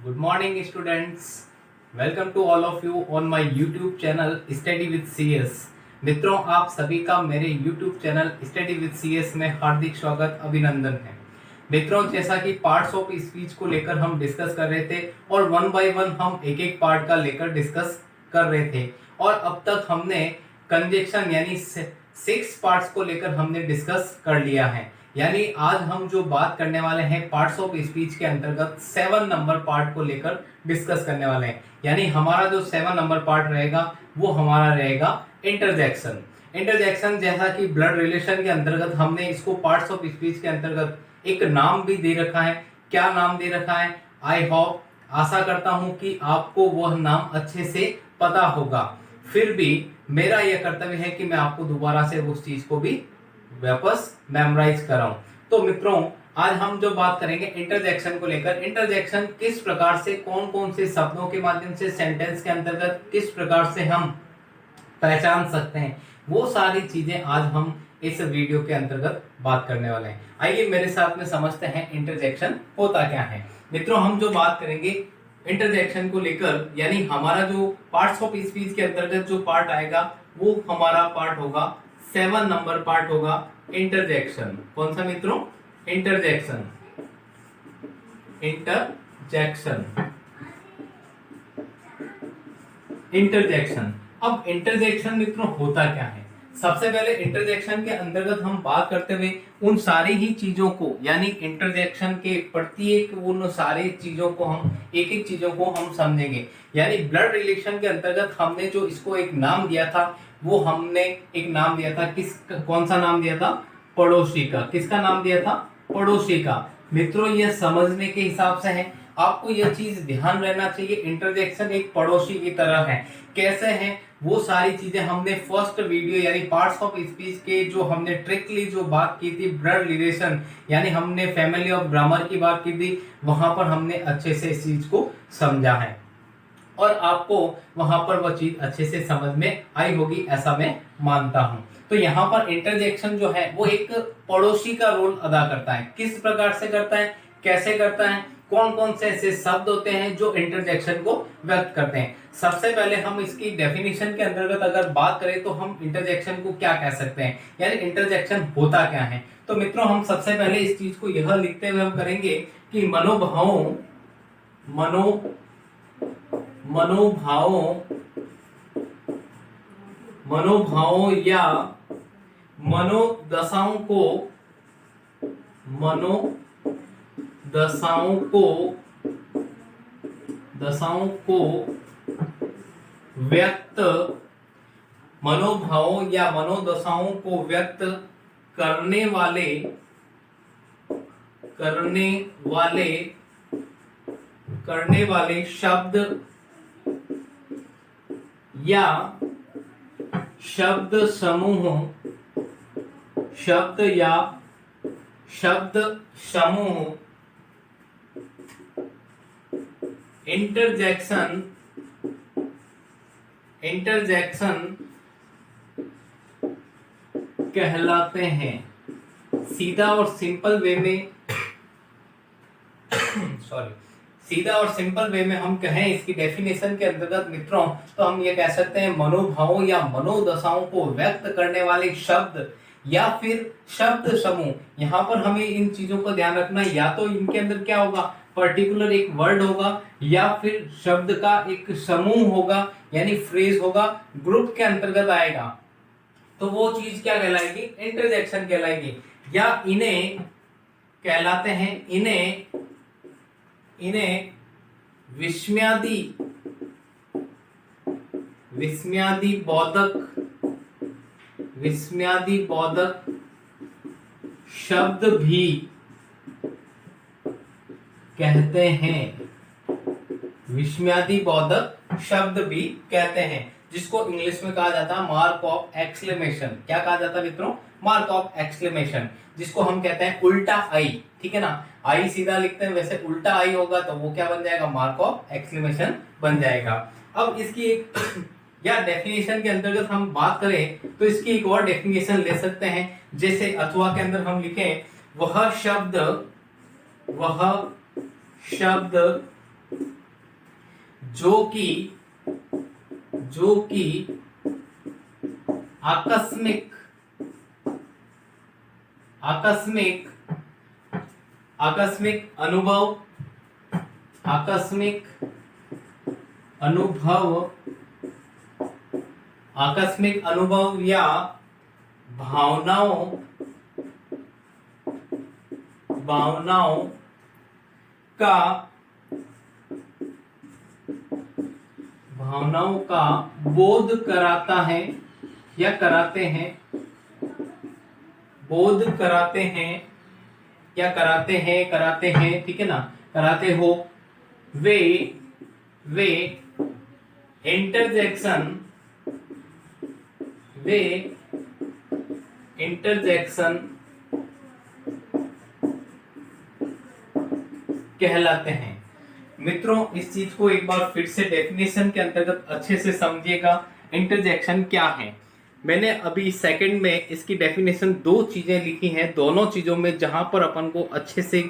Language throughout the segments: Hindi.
Good morning students. Welcome to all of you on my YouTube channel Study with CS. मित्रों, आप सभी का मेरे YouTube channel Study with CS में हार्दिक स्वागत अभिनंदन है। मित्रों, जैसा कि पार्ट्स ऑफ स्पीच को लेकर हम डिस्कस कर रहे थे और वन बाय वन हम एक एक पार्ट का लेकर डिस्कस कर रहे थे और अब तक हमने कंजक्शन यानी 6 पार्ट्स को लेकर हमने डिस्कस कर लिया है। यानी आज हम जो बात करने वाले हैं पार्ट्स ऑफ स्पीच के अंतर्गत 7 नंबर पार्ट को लेकर डिस्कस करने वाले हैं। यानी हमारा जो 7 नंबर पार्ट रहेगा वो हमारा रहेगा इंटरजेक्शन। इंटरजेक्शन जैसा कि ब्लड रिलेशन के अंतर्गत हमने इसको पार्ट्स ऑफ स्पीच के अंतर्गत एक नाम भी दे रखा है। क्या नाम दे रखा है? आई होप, आशा करता हूं कि आपको वह नाम अच्छे से पता होगा। फिर भी मेरा यह कर्तव्य है कि मैं आपको दोबारा से उस चीज को भी वापस मेमोराइज कराऊं। तो मित्रों, आज हम जो बात करेंगे इंटरजेक्शन को लेकर, इंटरजेक्शन किस प्रकार से कौन कौन से शब्दों के माध्यम से सेंटेंस के अंतर्गत किस प्रकार से हम पहचान सकते हैं, वो सारी चीजें आज हम इस वीडियो के अंतर्गत बात करने वाले हैं। आइए मेरे साथ में समझते हैं इंटरजेक्शन होता क्या है। मित्रों, हम जो बात करेंगे इंटरजेक्शन को लेकर, यानी हमारा जो पार्ट्स ऑफ स्पीच के अंतर्गत जो पार्ट आएगा वो हमारा पार्ट होगा 7 नंबर पार्ट होगा इंटरजेक्शन। कौन सा मित्रों? इंटरजेक्शन। इंटरजेक्शन। इंटरजेक्शन। अब इंटरजेक्शन मित्रों होता क्या है? सबसे पहले इंटरजेक्शन के अंतर्गत हम बात करते हुए उन सारी ही चीजों को, यानी इंटरजेक्शन के प्रत्येक उन सारी चीजों को हम एक एक चीजों को हम समझेंगे। यानी ब्लड रिलेशन के अंतर्गत हमने जो इसको एक नाम दिया था, वो हमने एक नाम दिया था कौन सा नाम दिया था? पड़ोसी का। किसका नाम दिया था? पड़ोसी का। मित्रों, यह समझने के हिसाब से है, आपको यह चीज ध्यान रहना चाहिए, इंटरजेक्शन एक पड़ोसी की तरह है। कैसे है? वो सारी चीजें हमने फर्स्ट वीडियो यानी पार्ट्स ऑफ स्पीच के जो हमने ट्रिकली जो बात की थी, ब्लड रिलेशन यानी हमने फैमिली ऑफ ग्रामर की बात की थी, वहां पर हमने अच्छे से इस चीज को समझा है और आपको वहां पर वह चीज अच्छे से समझ में आई होगी, ऐसा मैं मानता हूं। तो यहाँ पर इंटरजेक्शन जो है वो एक पड़ोसी का रोल अदा करता है। किस प्रकार से करता है, कैसे करता है, कौन कौन से ऐसे शब्द होते हैं जो इंटरजेक्शन को व्यक्त करते हैं? सबसे पहले हम इसकी डेफिनेशन के अंतर्गत अगर बात करें तो हम इंटरजेक्शन को क्या कह सकते हैं, यानी इंटरजेक्शन होता क्या है। तो मित्रों, हम सबसे पहले इस चीज को यह लिखते हुए हम करेंगे कि मनोभावों या मनोदशाओं को व्यक्त मनोभावों या मनोदशाओं को व्यक्त करने वाले शब्द या शब्द समूह इंटरजेक्शन कहलाते हैं। सीधा और सिंपल वे में हम कहें इसकी डेफिनेशन के अंतर्गत मित्रों, तो हम ये कह सकते हैं मनोभावों या मनोदशाओं को व्यक्त करने वाले शब्द या फिर शब्द समूह। यहाँ पर हमें इन चीजों का ध्यान रखना, या तो इनके अंदर क्या होगा, पर्टिकुलर एक वर्ड होगा या फिर शब्द का एक समूह होगा, यानी फ्रेज होगा, ग्रुप के अंतर्गत आएगा, तो वो चीज क्या कहलाएगी? इंटरजेक्शन कहलाएगी। या इन्हें कहलाते हैं, इन्हें विस्मयादि बोधक शब्द भी कहते हैं। विस्मयादि बोधक शब्द भी कहते हैं, जिसको इंग्लिश में कहा जाता है मार्क ऑफ एक्सक्लेमेशन। क्या कहा जाता है मित्रों? मार्क ऑफ एक्सक्लेमेशन, जिसको हम कहते हैं उल्टा आई। ठीक है ना, आई सीधा लिखते हैं, वैसे उल्टा आई होगा तो वो क्या बन जाएगा? मार्क ऑफ एक्सक्लेमेशन बन जाएगा। अब इसकी एक या डेफिनेशन के अंतर्गत हम बात करें तो इसकी एक और डेफिनेशन ले सकते हैं, जैसे अथवा के अंदर हम लिखें वह शब्द जो कि आकस्मिक अनुभव या भावनाओं का बोध कराता है या कराते हैं ठीक है ना, कराते हो, वे इंटरजेक्शन कहलाते हैं। मित्रों, इस चीज को एक बार फिर से डेफिनेशन के अंतर्गत अच्छे से समझिएगा। इंटरजेक्शन क्या है? मैंने अभी सेकंड में इसकी डेफिनेशन दो चीजें लिखी हैं, दोनों चीजों में जहां पर अपन को अच्छे से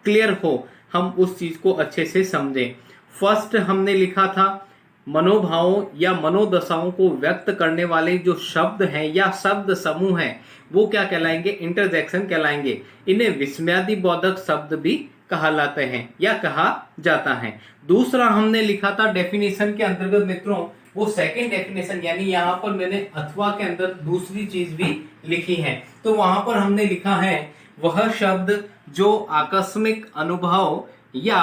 क्लियर हो, हम उस चीज को अच्छे से समझें। फर्स्ट हमने लिखा था मनोभावों या मनोदशाओं को व्यक्त करने वाले जो शब्द हैं या शब्द समूह हैं वो क्या कहलाएंगे? इंटरजेक्शन कहलाएंगे। इन्हें विस्मयादि बोधक शब्द भी कहलाते हैं या कहा जाता है। दूसरा हमने लिखा था डेफिनेशन के अंतर्गत मित्रों, वो सेकंड डेफिनेशन, यानी यहाँ पर मैंने अथवा के अंदर दूसरी चीज भी लिखी है। तो वहां पर हमने लिखा है वह शब्द जो आकस्मिक अनुभव या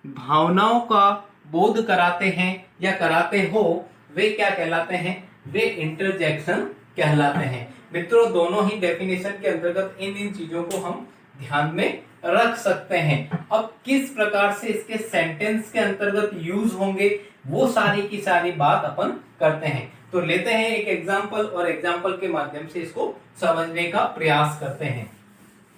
भावनाओं का बोध कराते हैं या कराते हो, वे क्या कहलाते हैं? वे इंटरजेक्शन कहलाते हैं। मित्रों, दोनों ही डेफिनेशन के अंतर्गत इन चीजों को हम ध्यान में रख सकते हैं। अब किस प्रकार से इसके सेंटेंस के अंतर्गत यूज होंगे वो सारी की सारी बात अपन करते हैं। तो लेते हैं एक एग्जांपल और एग्जांपल के माध्यम से इसको समझने का प्रयास करते हैं।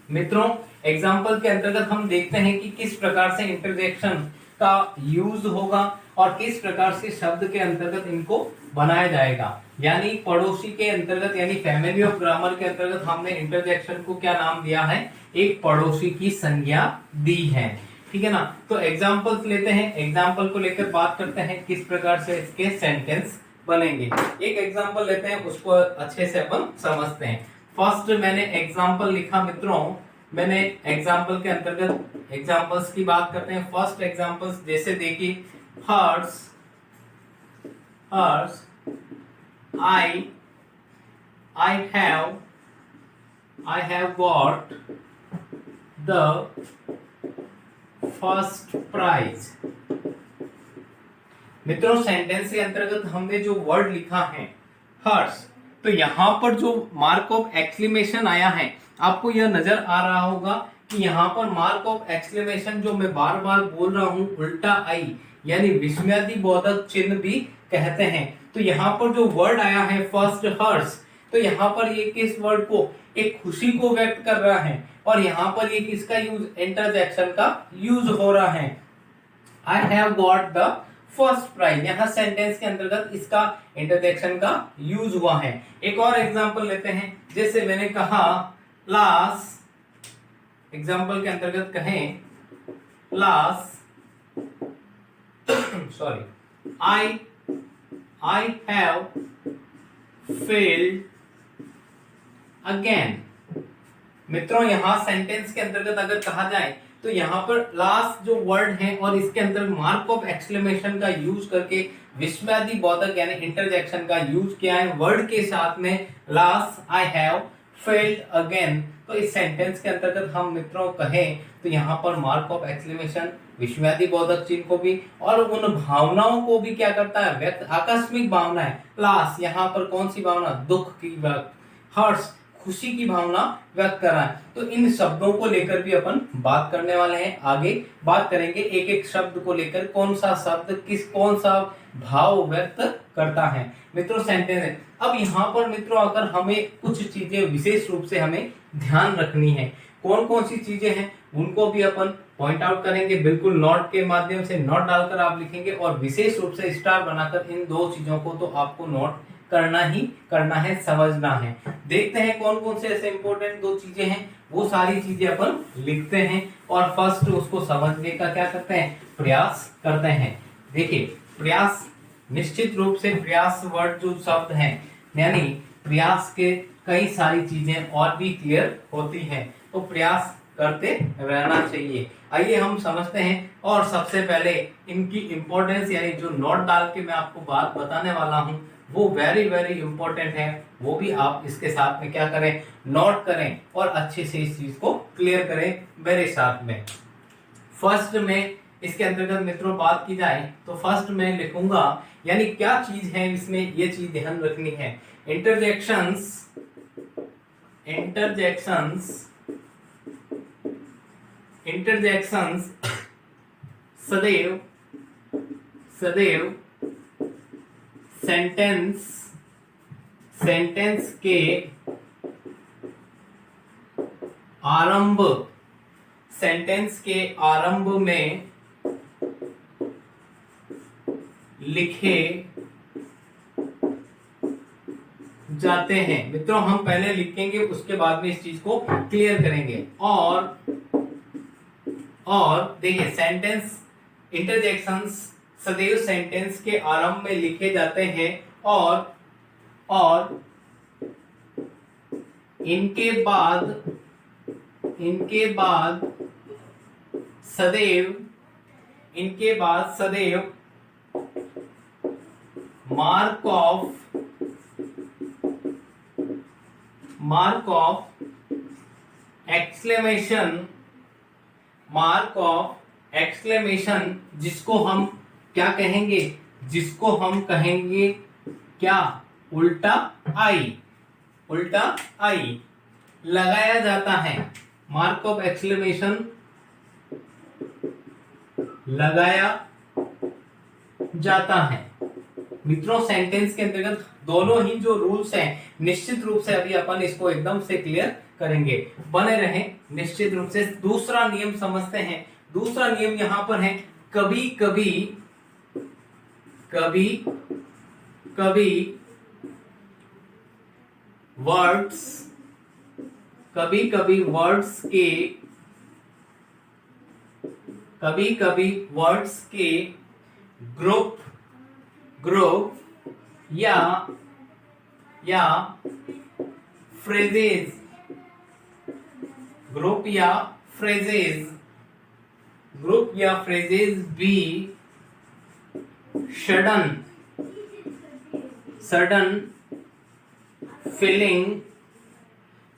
मित्रों, एग्जांपल के अंतर्गत हम देखते हैं कि किस प्रकार से इंटरजेक्शन का यूज होगा और किस प्रकार से शब्द के अंतर्गत इनको बनाया जाएगा। यानी पड़ोसी के अंतर्गत, यानी फैमिली ऑफ ग्रामर के अंतर्गत हमने इंटरजेक्शन को क्या नाम दिया है? एक पड़ोसी की संज्ञा दी है, ठीक है ना। तो एग्जांपल्स लेते हैं, एग्जांपल को लेकर बात करते हैं किस प्रकार से इसके सेंटेंस बनेंगे। एक एग्जांपल लेते हैं, उसको अच्छे से अपन समझते हैं। फर्स्ट मैंने एग्जांपल लिखा मित्रों, मैंने एग्जांपल के अंतर्गत एग्जांपल्स की बात करते हैं। फर्स्ट एग्जांपल्स जैसे देखिए, हर्ष I have got the first prize। मित्रों, सेंटेंस के अंतर्गत हमने जो वर्ड लिखा है हर्ष, तो यहां पर जो मार्क ऑफ एक्सक्लेमेशन आया है, आपको यह नजर आ रहा होगा कि यहाँ पर मार्क ऑफ एक्सक्लेमेशन जो मैं बार बार बोल रहा हूं, उल्टा आई, यानी विस्मयादि बोधक चिन्ह भी कहते हैं। तो यहाँ पर जो वर्ड आया है फर्स्ट हर्ष, तो यहाँ पर ये किस वर्ड को, एक खुशी को व्यक्त कर रहा है, और यहाँ पर ये किसका यूज, इंटरजेक्शन का यूज हो रहा है। I have got the first prize, यहाँ सेंटेंस के अंतर्गत इसका इंटरजेक्शन का यूज हुआ है। एक और एग्जांपल लेते हैं, जैसे मैंने कहा लास्ट, एग्जांपल के अंतर्गत कहें last sorry I have failed again. मित्रों, यहां सेंटेंस के अंतर्गत अगर कहा जाए तो यहाँ पर लास्ट जो वर्ड है और इसके अंदर मार्क ऑफ एक्सक्लेमेशन का यूज करके विस्मयादि बोधक यानी इंटरजेक्शन का यूज किया है वर्ड के साथ में, last I have failed again. तो इस सेंटेंस के अंतर्गत हम मित्रों कहें तो यहाँ पर मार्क ऑफ एक्सक्लेमेशन विस्मयादि बोधक चिन्ह को भी और उन भावनाओं को भी क्या करता है, व्यक्त, आकस्मिक भावना है। लास्ट यहाँ पर कौन सी भावना, दुख की, हर्ष खुशी की भावना व्यक्त कर रहा है। तो इन शब्दों को लेकर भी अपन बात करने वाले हैं। आगे बात करेंगे एक एक शब्द को लेकर, कौन सा शब्द कौन सा भाव व्यक्त करता है। मित्रों, सेंटेंस है। अब यहाँ पर मित्रों अगर हमें कुछ चीजें विशेष रूप से हमें ध्यान रखनी है, कौन कौन सी चीजें हैं उनको भी अपन पॉइंट आउट करेंगे। बिल्कुल नोट के माध्यम से नोट डालकर आप लिखेंगे और विशेष रूप से स्टार बनाकर इन दो चीजों को तो आपको नोट करना ही करना है, समझना है। देखते हैं कौन कौन से ऐसे इंपॉर्टेंट दो चीजें हैं, वो सारी चीजें अपन लिखते हैं और फर्स्ट उसको समझने का क्या करते हैं, प्रयास करते हैं। देखिए प्रयास, निश्चित रूप से प्रयास वर्ड जो शब्द है, यानी प्रयास के कई सारी चीजें और भी क्लियर होती हैं, तो प्रयास करते रहना चाहिए। आइए हम समझते हैं, और सबसे पहले इनकी इंपॉर्टेंस, यानी जो नोट डाल के मैं आपको बात बताने वाला हूं वो वेरी वेरी इंपॉर्टेंट है, वो भी आप इसके साथ में क्या करें, नोट करें और अच्छे से इस चीज को क्लियर करें मेरे साथ में। फर्स्ट में इसके अंतर्गत मित्रों बात की जाए तो फर्स्ट में लिखूंगा, यानी क्या चीज है इसमें, ये चीज ध्यान रखनी है। इंटरजेक्शंस, इंटरजेक्शंस, इंटरजेक्शंस सदैव, सदैव सेंटेंस, सेंटेंस के आरंभ, सेंटेंस के आरंभ में लिखे जाते हैं। मित्रों हम पहले लिखेंगे, उसके बाद में इस चीज को क्लियर करेंगे। और देखिए, सेंटेंस, इंटरजेक्शंस सदैव सेंटेंस के आरंभ में लिखे जाते हैं, और इनके बाद सदैव, इनके बाद सदैव mark of exclamation, mark of exclamation, जिसको हम क्या कहेंगे, जिसको हम कहेंगे क्या, उल्टा आई, उल्टा आई लगाया जाता है। मार्क ऑफ एक्सक्लेमेशन लगाया जाता है। मित्रों सेंटेंस के अंतर्गत दोनों ही जो रूल्स हैं, निश्चित रूप से अभी अपन इसको एकदम से क्लियर करेंगे, बने रहें निश्चित रूप से। दूसरा नियम समझते हैं। दूसरा नियम यहां पर है, कभी कभी, कभी कभी वर्ड्स, कभी कभी वर्ड्स के, कभी कभी वर्ड्स के ग्रुप, ग्रुप या फ्रेजेस, ग्रुप या फ्रेजेस, ग्रुप या फ्रेजेस भी sudden, sudden feeling,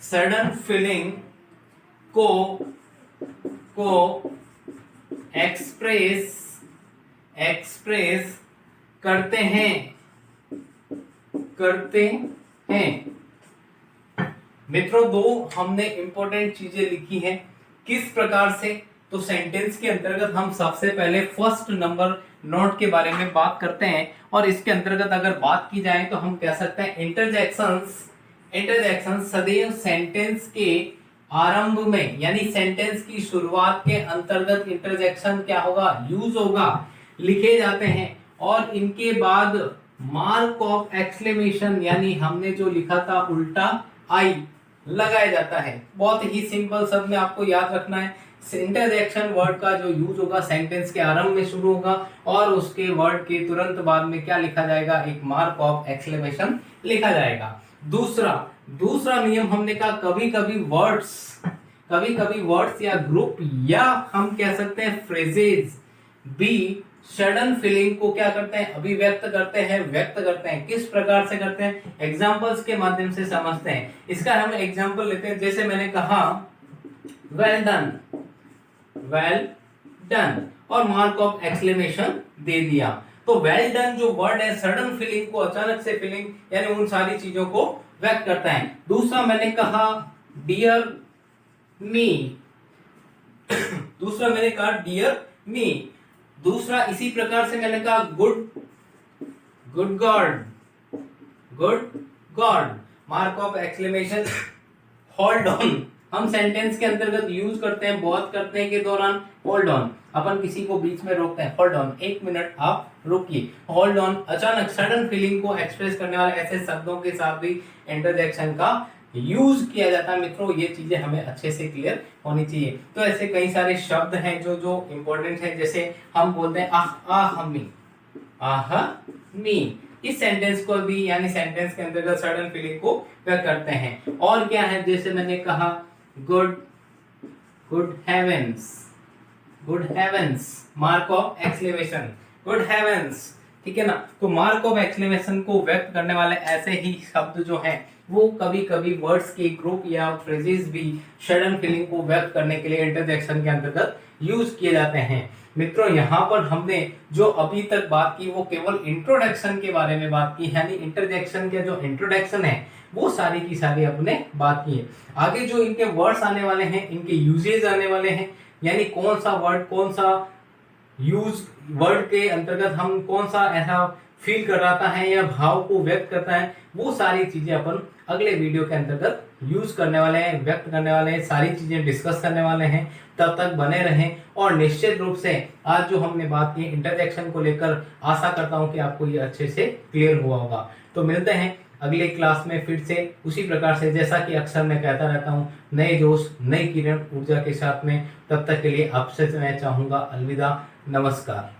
sudden feeling को एक्सप्रेस, एक्सप्रेस करते हैं, करते हैं। मित्रों दो हमने इंपॉर्टेंट चीजें लिखी हैं, किस प्रकार से, तो सेंटेंस के अंतर्गत हम सबसे पहले फर्स्ट नंबर नोट के बारे में बात करते हैं, और इसके अंतर्गत अगर बात की जाए तो हम कह सकते हैं इंटरजेक्शंस, इंटरजेक्शंस सदैव सेंटेंस के आरंभ में, यानी सेंटेंस की शुरुआत के अंतर्गत इंटरजेक्शन क्या होगा, यूज होगा, लिखे जाते हैं, और इनके बाद मार्क ऑफ एक्सक्लेमेशन, यानी हमने जो लिखा था उल्टा आई लगाया जाता है। बहुत ही सिंपल शब्द में आपको याद रखना है, इंटरजेक्शन वर्ड का जो यूज होगा सेंटेंस के आरंभ में शुरू होगा, और उसके वर्ड के तुरंत बाद में क्या लिखा जाएगा, एक मार्क ऑफ एक्सक्लेमेशन लिखा जाएगा। दूसरा नियम हमने कहा, कभी कभी वर्ड्स, कभी कभी वर्ड्स या ग्रुप या हम कह सकते हैं फ्रेजेज भी सडन फीलिंग को क्या करते हैं, अभिव्यक्त करते हैं, व्यक्त करते हैं। किस प्रकार से करते हैं, एग्जांपल्स के माध्यम से समझते हैं। इसका हम एग्जांपल लेते हैं, जैसे मैंने कहा वेल डन, वेल डन, और मार्क ऑफ एक्सक्लेमेशन दे दिया। तो वेल डन जो वर्ड है सडन फीलिंग को, अचानक से फीलिंग, यानी उन सारी चीजों को व्यक्त करता है। दूसरा मैंने कहा डियर मी, दूसरा मैंने कहा डियर मी। दूसरा इसी प्रकार से मैंने कहा good, good God, good God, mark of exclamation hold on. हम सेंटेंस के अंतर्गत यूज करते हैं, बहुत करते हैं के दौरान होल्ड ऑन, अपन किसी को बीच में रोकते हैं, होल्ड ऑन, एक मिनट आप रुकिए, होल्ड ऑन, अचानक सडन फीलिंग को एक्सप्रेस करने वाले ऐसे शब्दों के साथ भी इंटरजेक्शन का यूज किया जाता है। मित्रों ये चीजें हमें अच्छे से क्लियर होनी चाहिए। तो ऐसे कई सारे शब्द हैं जो जो इंपॉर्टेंट है, जैसे हम बोलते हैं आह आह हम्मी, आह मी। इस सेंटेंस को भी यानी सेंटेंस के अंतर्गत सडन फीलिंग को व्यक्त करते हैं। और क्या है, जैसे मैंने कहा good good heavens, good heavens, mark of exclamation, good heavens, ठीक है ना। तो मार्क ऑफ एक्सक्लेमेशन को व्यक्त करने वाले ऐसे ही शब्द जो हैं वो कभी कभी वर्ड्स के ग्रुप या फ्रेजेस भी सडन फीलिंग को व्यक्त करने के लिए इंटरजेक्शन के अंतर्गत यूज किए जाते हैं। मित्रों, यहाँ पर हमने जो अभी तक बात की वो केवल इंट्रोडक्शन के बारे में बात की, यानी इंटरजेक्शन के जो इंट्रोडक्शन है वो सारी की सारी अपने बात की है। आगे जो इनके वर्ड्स आने वाले हैं, इनके यूजेज आने वाले हैं, यानी कौन सा वर्ड कौन सा यूज वर्ड के अंतर्गत हम कौन सा ऐसा फील कराता है या भाव को व्यक्त करता है, वो सारी चीजें अपन अगले वीडियो के अंतर्गत यूज करने वाले हैं, व्यक्त करने वाले हैं, सारी चीजें डिस्कस करने वाले हैं। तब तक बने रहें और निश्चित रूप से आज जो हमने बात की इंटरजेक्शन को लेकर, आशा करता हूं कि आपको ये अच्छे से क्लियर हुआ होगा। तो मिलते हैं अगले क्लास में फिर से उसी प्रकार से, जैसा कि अक्सर मैं कहता रहता हूँ, नए जोश नई किरण ऊर्जा के साथ में। तब तक के लिए आपसे मैं चाहूंगा अलविदा, नमस्कार।